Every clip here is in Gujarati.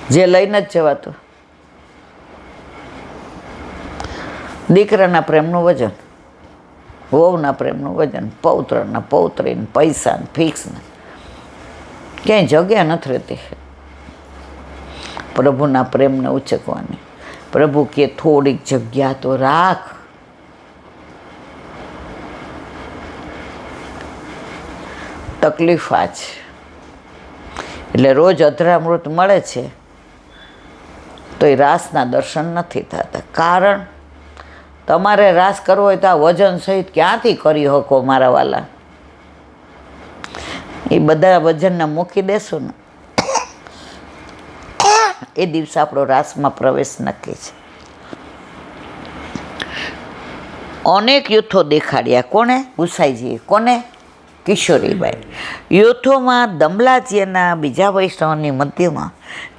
જે લઈને જ જવાતું. દીકરાના પ્રેમનું વજન, વહુના પ્રેમનું વજન, પૌત્રના પૌત્રીને, પૈસાને, ફિક્સને, ક્યાંય જગ્યા નથી રહેતી પ્રભુના પ્રેમને ઉચકવાની. પ્રભુ કે થોડીક જગ્યા તો રાખ. તકલીફ આ છે. એટલે રોજ અધરામૃત મળે છે તો એ રાસના દર્શન નથી થતા. કારણ તમારે રાસ કરવો હોય તો આ વજન સહિત ક્યાંથી કરી શકો મારા વાલા? એ બધા વજનને મૂકી દેશું ને એ દિવસે આપણો રાસમાં પ્રવેશ નક્કી છે. અનેક યુથો દેખાડ્યા. કોને? ગુસાઈજીએ. કોને? કિશોરીબાઈ. યુથોમાં દમલાજીના બીજા વૈષ્ણવની મધ્યમાં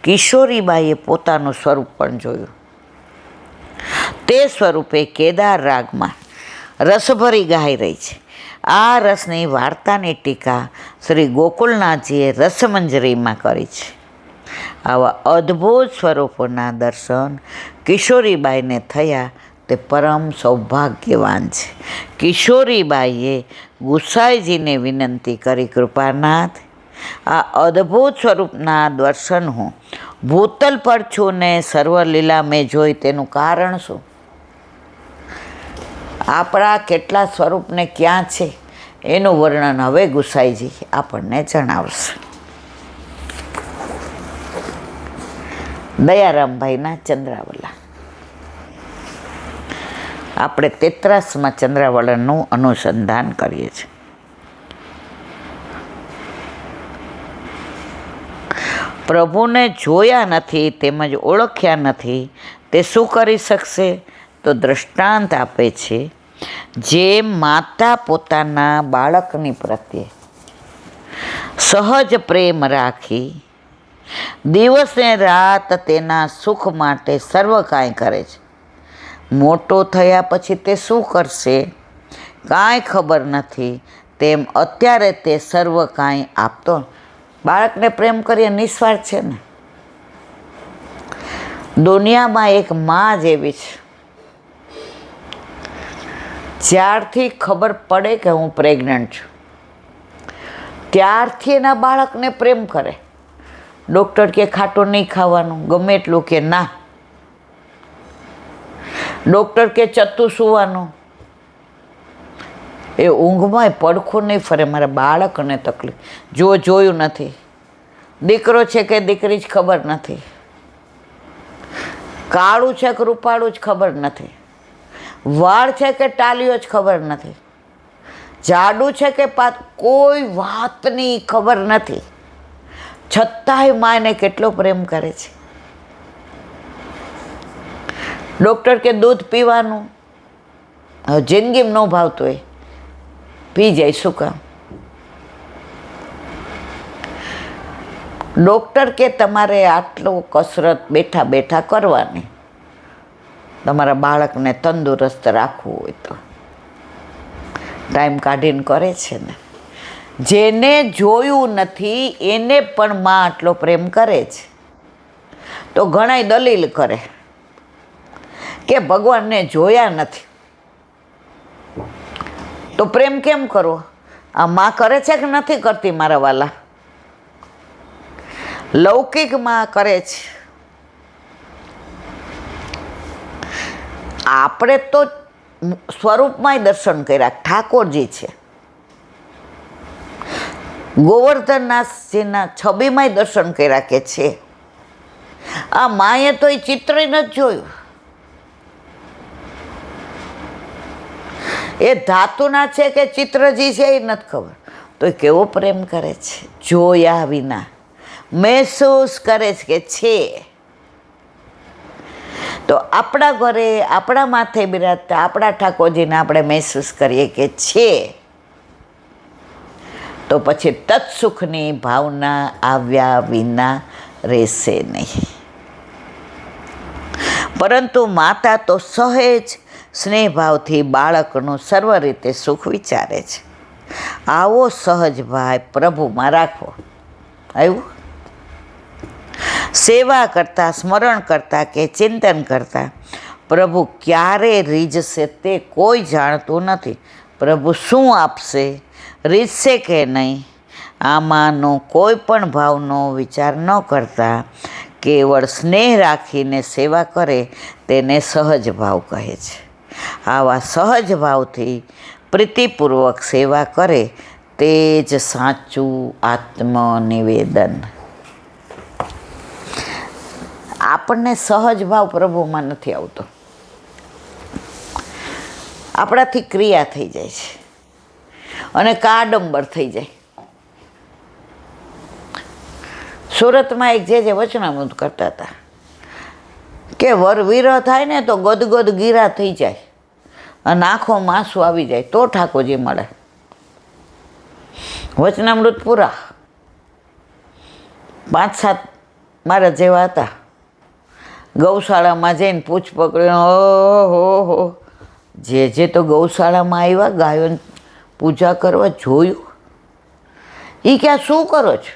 કિશોરીબાઈએ પોતાનું સ્વરૂપ પણ જોયું. તે સ્વરૂપે કેદાર રાગમાં રસભરી ગાઈ રહી છે. આ રસની વાર્તાની ટીકા શ્રી ગોકુલનાથજીએ રસમંજરીમાં કરી છે. આવા અદ્ભુત સ્વરૂપોના દર્શન કિશોરીબાઈને થયા તે પરમ સૌભાગ્યવાન છે. કિશોરીબાઈએ ગુસાઈજીને વિનંતી કરી, કૃપાનાથ, આ અદ્ભુત સ્વરૂપના દર્શન હું ભૂતલ પર છું ને સર્વલીલા મેં જોઈ, તેનું કારણ શું? આપણા કેટલા સ્વરૂપને ક્યાં છે એનું વર્ણન હવે ગુસાઈજી આપણને જણાવશે. દયારામભાઈના ચંદ્રાવલા. આપણે 33માં ચંદ્રાવલાનું અનુસંધાન કરીએ છીએ. પ્રભુને જોયા નથી તેમજ ઓળખ્યા નથી તે શું કરી શકશે? તો દ્રષ્ટાંત આપે છે, જે માતા પોતાના બાળકની પ્રત્યે સહજ પ્રેમ રાખી દિવસ ને રાત તેના સુખ માટે સર્વ કાંઈ કરે છે. મોટો થયા પછી તે શું કરશે કાંઈ ખબર નથી, તેમ અત્યારે તે સર્વ કાંઈ આપતો. બાળકને પ્રેમ કરીએ નિસ્વાર્થ છે ને. દુનિયામાં એક માં જેવી છે, જ્યારથી ખબર પડે કે હું પ્રેગ્નન્ટ છું ત્યારથી એના બાળકને પ્રેમ કરે. ડૉક્ટર કે ખાટું નહીં ખાવાનું, ગમે એટલું કે ના. ડૉક્ટર કે ચત્તું સૂવાનું, એ ઊંઘમાંય પડખું નહીં ફરે. મારા બાળકને તકલીફ જોયું નથી. દીકરો છે કે દીકરી જ ખબર નથી, કાળું છે કે રૂપાળું જ ખબર નથી, વાળ છે કે ટાલીઓ જ ખબર નથી, જાડું છે કે કોઈ વાતની ખબર નથી. છતાંય માને કેટલો પ્રેમ કરે છે. ડૉક્ટર કે દૂધ પીવાનું, જિંદગીમાં ન ભાવતું હોય પી જાય. શું કામ? ડૉક્ટર કે તમારે આટલું કસરત બેઠા બેઠા કરવાની, તમારા બાળકને તંદુરસ્ત રાખવું હોય તો ટાઈમ કાઢીને કરે છે ને. જેને જોયું નથી એને પણ માં આટલો પ્રેમ કરે છે. તો ઘણાય દલીલ કરે કે ભગવાનને જોયા નથી તો પ્રેમ કેમ કરવો? આ માં કરે છે કે નથી કરતી? મારા વાલા, લૌકિક માં કરે છે. આપણે તો સ્વરૂપમાંય દર્શન કર્યા. ઠાકોરજી છે, ગોવર્ધનનાથજીના છબીમાંય દર્શન કર્યા કે છે. આ માએ તો એ ચિત્ર નથી જોયું. એ ધાતુના છે કે ચિત્રજી છે એ નથી ખબર, તો એ કેવો પ્રેમ કરે છે. જોયા વિના મહેસૂસ કરે છે કે છે. તો આપણા ઘરે આપણા માથે બિરાજતા આપણા ઠાકોરજીને આપણે મહેસૂસ કરીએ કે છે, તો પછી તત્સુખની ભાવના આવ્યા વિના રહેશે નહીં. પરંતુ માતા તો સહેજ સ્નેહભાવથી બાળકનું સર્વ રીતે સુખ વિચારે છે. આવો સહજ ભાઈ પ્રભુમાં રાખવો. આવ્યું? સેવા કરતાં, સ્મરણ કરતાં કે ચિંતન કરતાં પ્રભુ ક્યારે રીઝશે તે કોઈ જાણતું નથી. પ્રભુ શું આપશે, રીઝશે કે નહીં, આમાંનો કોઈ પણ ભાવનો વિચાર ન કરતા કેવળ સ્નેહ રાખીને સેવા કરે તેને સહજ ભાવ કહે છે. આવા સહજ ભાવથી પ્રીતિપૂર્વક સેવા કરે તે જ સાચું આત્મનિવેદન. આપણને સહજ ભાવ પ્રભુમાં નથી આવતો. આપણાથી ક્રિયા થઈ જાય છે અને કાડંબર થઈ જાય. સુરતમાં એક જે વચનામૃત કરતા હતા કે વિરહ થાય ને તો ગદગદ ગીરા થઈ જાય અને આંખોમાં આંસુ આવી જાય તો ઠાકોરજી મળે. વચનામૃત પૂરા 5-7 મારા જેવા હતા. ગૌશાળામાં જઈને પૂછ પકડીને હો જે તો ગૌશાળામાં આવ્યા ગાયોની પૂજા કરવા જોયું. એ કે શું કરો છો?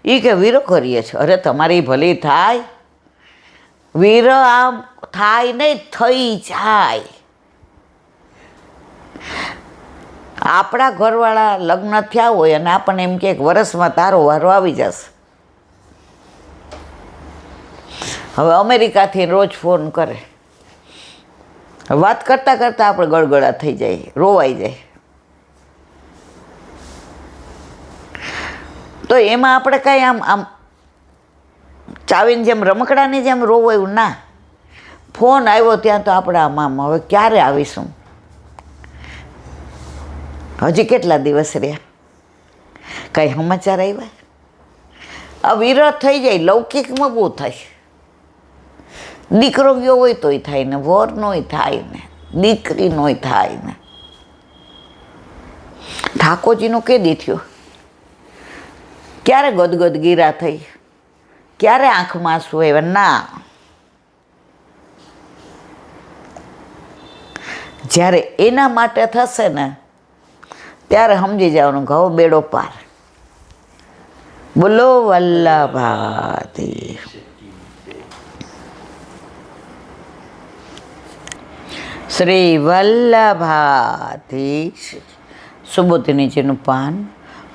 એ કે વિરહ કરીએ છીએ. અરે તમારી ભલી થાય, વિરહ આમ થાય નહીં, થઈ જાય. આપણા ઘરવાળા લગ્ન થયા હોય અને આપણને એમ કે વરસમાં તારો વારો આવી જશે. હવે અમેરિકાથી રોજ ફોન કરે, વાત કરતાં કરતાં આપણે ગળગળા થઈ જાય, રોવાઈ જાય. તો એમાં આપણે કાંઈ આમ ચાવીની જેમ રમકડાની જેમ રોવાયું ના. ફોન આવ્યો ત્યાં તો આપણે આમ હવે ક્યારે આવીશું, હજી કેટલા દિવસ રહ્યા, કાંઈ સમાચાર આવ્યા? આ વિરહ થઈ જાય. લૌકિકમાં બહુ થાય. દીકરો ગયો હોય તોય થાય ને, વરનોય થાય ને, દીકરીનોય થાય ને. ઠાકોરજીનું કેદી થયું? ક્યારે ગદગદ ગીરા થઈ, ક્યારે આંખમાં આંસુ આવ્યા? ના. જ્યારે એના માટે થશે ને ત્યારે સમજી જવાનું ઘઉં બેડો પાર. બોલો વલ્લભાથી. શ્રી વલ્લભાથી સુબોધનીજીનું પાન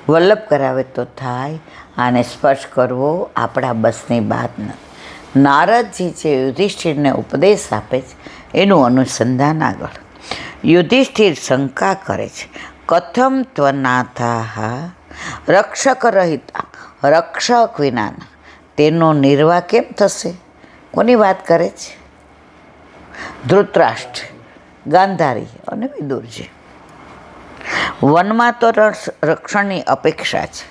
વલ્લભ કરાવે તો થાય, આને સ્પર્શ કરવો આપણા બસની વાત નથી. નારદજી જે યુધિષ્ઠિરને ઉપદેશ આપે છે એનું અનુસંધાન આગળ. યુધિષ્ઠિર શંકા કરે છે, કથમ ત્વનાથા રક્ષક રહિતા, રક્ષક વિનાના તેનો નિર્વાહ કેમ થશે? કોની વાત કરે છે? ધૃતરાષ્ટ્ર, ગાંધારી અને વિદુરજી. વનમાં તો રક્ષણની અપેક્ષા છે,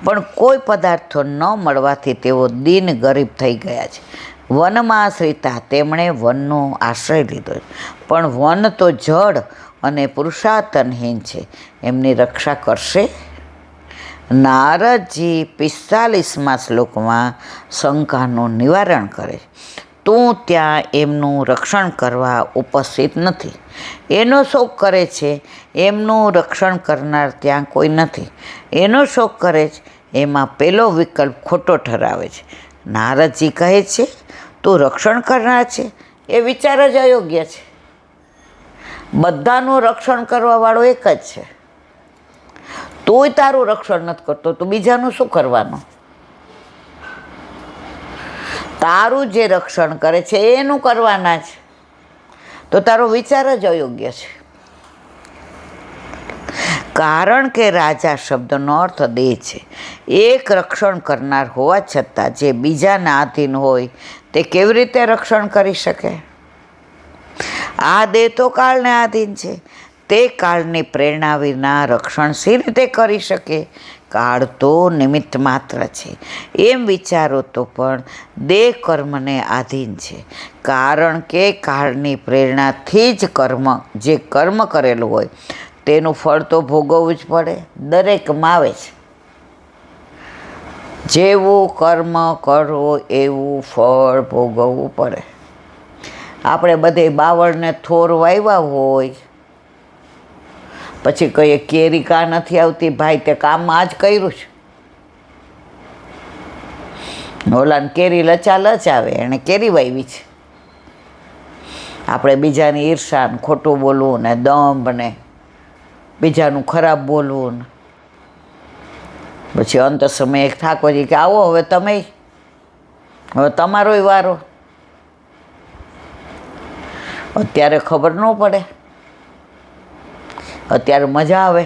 પણ કોઈ પદાર્થો ન મળવાથી તેઓ દીન ગરીબ થઈ ગયા છે. વનમાં આશ્રિતા, તેમણે વનનો આશ્રય લીધો છે, પણ વન તો જડ અને પુરુષાર્થહીન છે, એમની રક્ષા કરશે? નારદજી 45મા શ્લોકમાં શંકાનું નિવારણ કરે. તું ત્યાં એમનું રક્ષણ કરવા ઉપસ્થિત નથી. એનો શોક કરે છે, એમનું રક્ષણ કરનાર ત્યાં કોઈ નથી. એનો શોક કરે છે, એમાં પેલો વિકલ્પ ખોટો ઠરાવે છે. નારદજી કહે છે તું રક્ષણ કરનાર છે, એ વિચાર જ અયોગ્ય છે. બધાનું રક્ષણ કરવાવાળો એક જ છે. તોય તારું રક્ષણ નથી કરતો તો બીજાનું શું કરવાનું? તારું જે રક્ષણ કરે છે એનું કરવાના છે, તો તારો વિચાર જ અયોગ્ય છે. કારણ કે રાજા શબ્દનો અર્થ દેહ છે. એક રક્ષણ કરનાર હોવા છતાં જે બીજાના આધીન હોય તે કેવી રીતે રક્ષણ કરી શકે? આ દેહ તો કાળને આધીન છે, તે કાળની પ્રેરણા વિના રક્ષણ શી રીતે કરી શકે? કાળ તો નિમિત્ત માત્ર છે. એમ વિચારો તો પણ દેહ કર્મને આધીન છે, કારણ કે કાળની પ્રેરણાથી જ જે કર્મ કરેલું હોય તેનું ફળ તો ભોગવવું જ પડે. દરેકમાં આવે છે, જેવું કર્મ કરો એવું ફળ ભોગવવું પડે. આપણે બધે બાવળને થોર વાવ્યા હોય, પછી કહીએ કેરી કાં નથી આવતી? ભાઈ તે કામમાં જ કર્યું છે. ઓલાને કેરી લચાલચ આવે, એણે કેરી વાવી છે. આપણે બીજાની ઈર્ષા ને ખોટું બોલવું ને દંભ ને બીજાનું ખરાબ બોલવું ને પછી અંત સમયે ઠાકોરજી કે આવો હવે તમે, હવે તમારોય વારો. અત્યારે ખબર ન પડે, અત્યારે મજા આવે,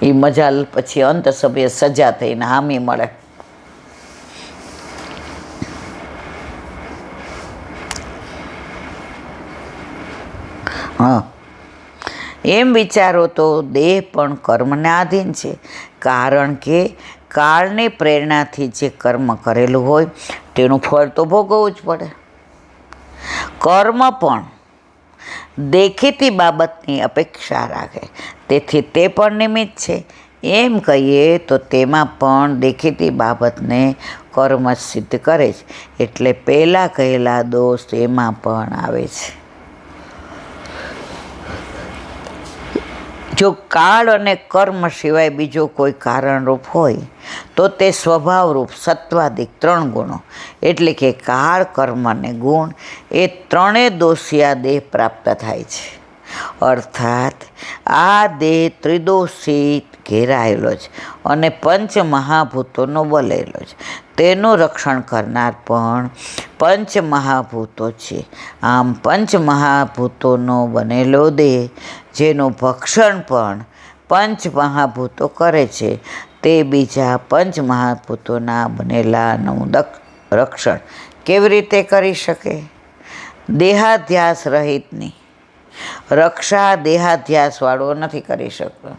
એ મજા પછી અંત સમયે સજા થઈને હામી મળે. હા, એમ વિચારો તો દેહ પણ કર્મને આધીન છે, કારણ કે કાળની પ્રેરણાથી જે કર્મ કરેલું હોય તેનું ફળ તો ભોગવવું જ પડે. કર્મ પણ દેખીતી બાબતની અપેક્ષા રાખે, તેથી તે પણ નિમિત્ત છે. એમ કહીએ તો તેમાં પણ દેખીતી બાબતને કર્મ સિદ્ધ કરે છે, એટલે પહેલાં કહેલા દોષ એમાં પણ આવે છે. જો કાળ અને કર્મ સિવાય બીજો કોઈ કારણરૂપ હોય તો તે સ્વભાવરૂપ સત્વાદિક 3 ગુણો એટલે કે કાળ, કર્મ અને ગુણ એ ત્રણેય દોષિયા દેહ પ્રાપ્ત થાય છે. અર્થાત આ દેહ ત્રિદોષી ઘેરાયેલો છે અને પંચ મહાભૂતોનો બનેલો છે. તેનું રક્ષણ કરનાર પણ પંચ મહાભૂતો છે. આમ પંચ મહાભૂતોનો બનેલો દેહ જેનું ભક્ષણ પણ પંચ મહાભૂતો કરે છે, તે બીજા પંચ મહાભૂતોના બનેલાનું રક્ષણ કેવી રીતે કરી શકે? દેહાધ્યાસ રહિતની રક્ષા દેહાધ્યાસવાળો નથી કરી શકતો.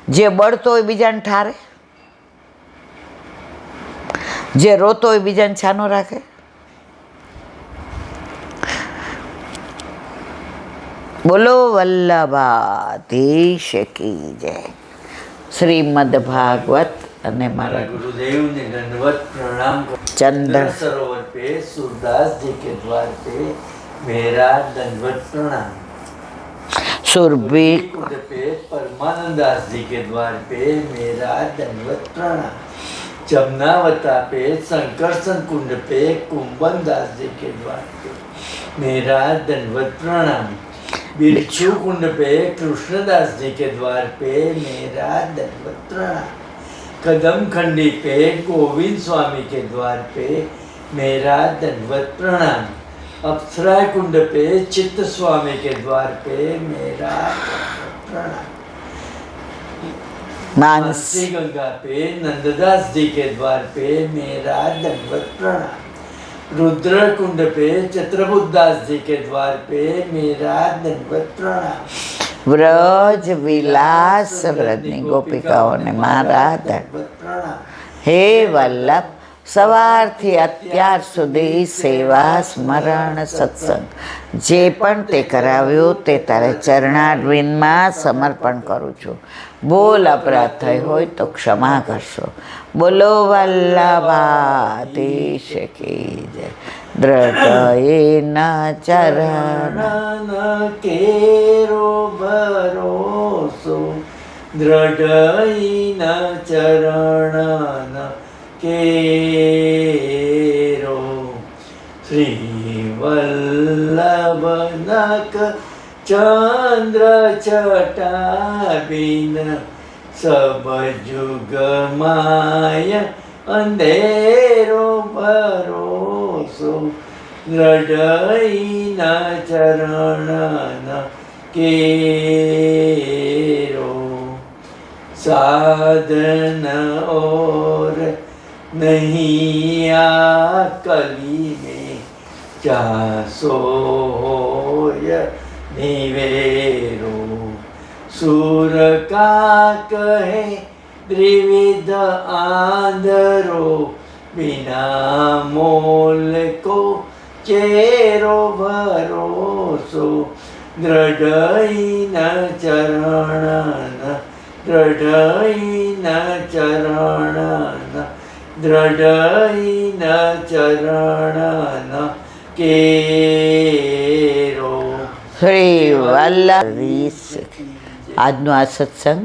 જે બળતો હોય બીજાને ઠારે, જે રોતો હોય બીજાને છાનો રાખે. બોલો વલ્લભાધીશ કી જય. શ્રીમદ ભાગવત અને મારા गुरुदेव ने दंडवत प्रणाम चंदन सरोवर पे सूरदास जी के द्वार पे मेरा दंडवत प्रणाम. सुरभि कुंड पे परमानंद दास जी के द्वार पे मेरा दंडवत प्रणाम. जमुनावता पे संकर्षण कुंड पे कुंभन दास जी के द्वार पे मेरा दंडवत प्रणाम. बिच्छू कुंड पे कृष्णदास जी के द्वार पे मेरा दंडवत प्रणाम. कदम खंडी पे गोविंद स्वामी के द्वार पे मेरा दंडवत प्रणाम. अप्सरा कुंड पे चित्त स्वामी के द्वार पे मेरा दंडवत प्रणाम. मानसी गंगा पे नंददास जी के द्वार पे मेरा दंडवत प्रणाम. रुद्र कुंड पे चित्रबुद्धास जी के द्वार पे मेरा दंडवत प्रणाम. વ્રજ વિલાસ વ્રજની ગોપિકાઓને મારા दंडवत प्रणाम. હે વલ્લભ, સવારથી અત્યાર સુધી સેવા સ્મરણ સત્સંગ જે પણ તે કરાવ્યું તે તારે ચરણારવિંદમાં સમર્પણ કરું છું. ભૂલ અપરાધ થઈ હોય તો ક્ષમા કરશો. બોલો વલ્લભાધીશ કી જય. દ્રઢયેના ચરણ કેરો ભરોસો દ્રઢઈન ચરણ કેરો. શ્રી વલ્લભનક ચંદ્ર ચટાબિન સબ જુગ માય અંધેરો ભરોસો દ્રઢઈના ચરણ કેરો. સાધન ઓર નહીં આ કલી में જાસો હોય નિવેરો. સુર કા કહે ત્રિવિધ આંધરો बिना मोल को चेरो भरोसो दृढ़ चरण दृढ़ चरण दृढ़ चरण કેરો. શ્રી વલ્લભ. આજનો આ સત્સંગ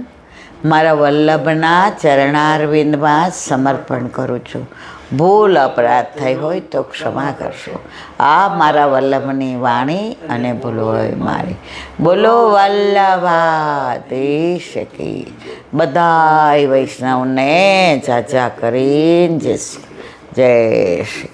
મારા વલ્લભના ચરણારવિંદમાં સમર્પણ કરું છું. ભૂલ અપરાધ થઈ હોય તો ક્ષમા કરશો. આ મારા વલ્લભની વાણી અને ભૂલ હોય મારી. બોલો વલ્લભાધીશ કી. બધાય વૈષ્ણવને જાજા કરીને જય શ્રી